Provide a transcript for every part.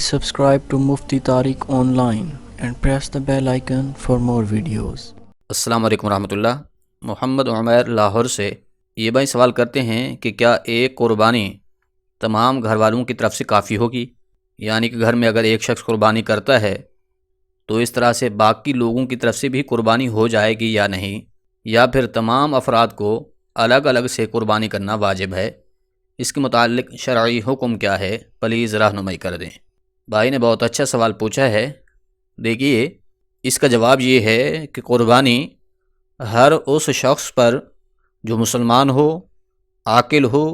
Subscribe to Mufti Tariq Online and press the bell icon for more videos. السلام علیکم ورحمۃ اللہ۔ محمد عمیر لاہور سے یہ بھائی سوال کرتے ہیں کہ کیا ایک قربانی تمام گھر والوں کی طرف سے کافی ہوگی؟ یعنی کہ گھر میں اگر ایک شخص قربانی کرتا ہے تو اس طرح سے باقی لوگوں کی طرف سے بھی قربانی ہو جائے گی یا نہیں، یا پھر تمام افراد کو الگ الگ سے قربانی کرنا واجب ہے؟ اس کے متعلق شرعی حکم کیا ہے؟ پلیز رہنمائی کر دیں۔ بھائی نے بہت اچھا سوال پوچھا ہے۔ دیکھیے، اس کا جواب یہ ہے کہ قربانی ہر اس شخص پر جو مسلمان ہو، عاقل ہو،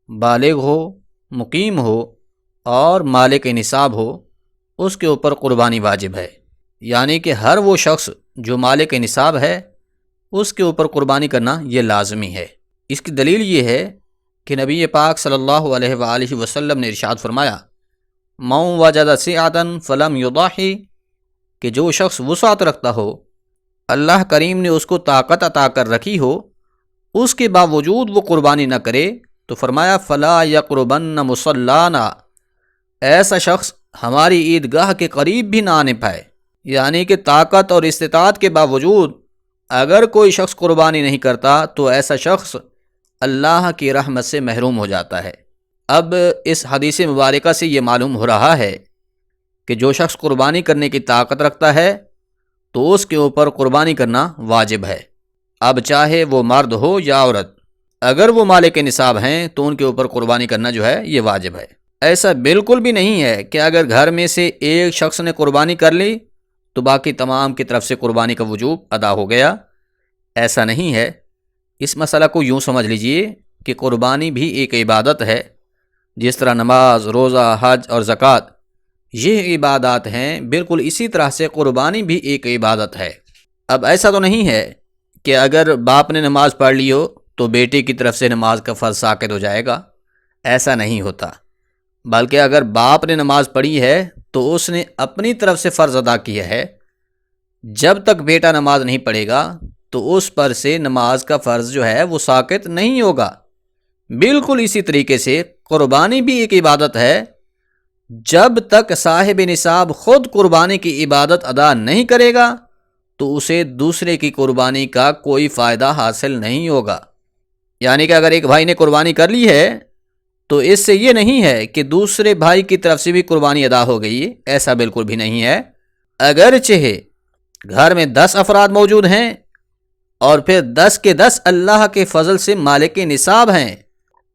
بالغ ہو، مقیم ہو اور مالک نصاب ہو، اس کے اوپر قربانی واجب ہے۔ یعنی کہ ہر وہ شخص جو مالک نصاب ہے اس کے اوپر قربانی کرنا یہ لازمی ہے۔ اس کی دلیل یہ ہے کہ نبی پاک صلی اللہ علیہ وآلہ وسلم نے ارشاد فرمایا، من وجد سعۃ فلم یضحی، کہ جو شخص وسعت رکھتا ہو، اللہ کریم نے اس کو طاقت عطا کر رکھی ہو، اس کے باوجود وہ قربانی نہ کرے، تو فرمایا فلا یقربن مصلانا، ایسا شخص ہماری عیدگاہ کے قریب بھی نہ آنے پائے۔ یعنی کہ طاقت اور استطاعت کے باوجود اگر کوئی شخص قربانی نہیں کرتا تو ایسا شخص اللہ کی رحمت سے محروم ہو جاتا ہے۔ اب اس حدیث مبارکہ سے یہ معلوم ہو رہا ہے کہ جو شخص قربانی کرنے کی طاقت رکھتا ہے تو اس کے اوپر قربانی کرنا واجب ہے، اب چاہے وہ مرد ہو یا عورت۔ اگر وہ مالک نصاب ہیں تو ان کے اوپر قربانی کرنا جو ہے یہ واجب ہے۔ ایسا بالکل بھی نہیں ہے کہ اگر گھر میں سے ایک شخص نے قربانی کر لی تو باقی تمام کی طرف سے قربانی کا وجوب ادا ہو گیا، ایسا نہیں ہے۔ اس مسئلہ کو یوں سمجھ لیجئے کہ قربانی بھی ایک عبادت ہے، جس طرح نماز، روزہ، حج اور زکوٰۃ یہ عبادات ہیں، بالکل اسی طرح سے قربانی بھی ایک عبادت ہے۔ اب ایسا تو نہیں ہے کہ اگر باپ نے نماز پڑھ لی ہو تو بیٹے کی طرف سے نماز کا فرض ساقط ہو جائے گا، ایسا نہیں ہوتا۔ بلکہ اگر باپ نے نماز پڑھی ہے تو اس نے اپنی طرف سے فرض ادا کیا ہے، جب تک بیٹا نماز نہیں پڑھے گا تو اس پر سے نماز کا فرض جو ہے وہ ساقط نہیں ہوگا۔ بالکل اسی طریقے سے قربانی بھی ایک عبادت ہے، جب تک صاحب نصاب خود قربانی کی عبادت ادا نہیں کرے گا تو اسے دوسرے کی قربانی کا کوئی فائدہ حاصل نہیں ہوگا۔ یعنی کہ اگر ایک بھائی نے قربانی کر لی ہے تو اس سے یہ نہیں ہے کہ دوسرے بھائی کی طرف سے بھی قربانی ادا ہو گئی، ایسا بالکل بھی نہیں ہے۔ اگرچہ گھر میں 10 افراد موجود ہیں اور پھر 10 کے 10 اللہ کے فضل سے مالک نصاب ہیں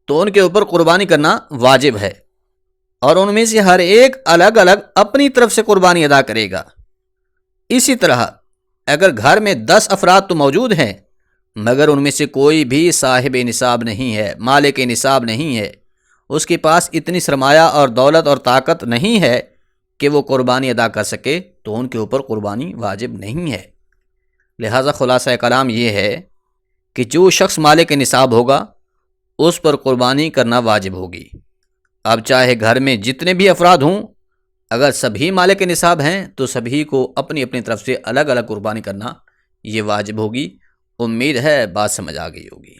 تو ان کے اوپر قربانی کرنا واجب ہے، اور ان میں سے ہر ایک الگ الگ اپنی طرف سے قربانی ادا کرے گا۔ اسی طرح اگر گھر میں 10 افراد تو موجود ہیں مگر ان میں سے کوئی بھی صاحب نصاب نہیں ہے، مالک نصاب نہیں ہے، اس کے پاس اتنی سرمایہ اور دولت اور طاقت نہیں ہے کہ وہ قربانی ادا کر سکے، تو ان کے اوپر قربانی واجب نہیں ہے۔ لہٰذا خلاصہ کلام یہ ہے کہ جو شخص مالک نصاب ہوگا اس پر قربانی کرنا واجب ہوگی۔ اب چاہے گھر میں جتنے بھی افراد ہوں، اگر سبھی مالک نصاب ہیں تو سبھی کو اپنی اپنی طرف سے الگ الگ قربانی کرنا یہ واجب ہوگی۔ امید ہے بات سمجھ آ گئی ہوگی۔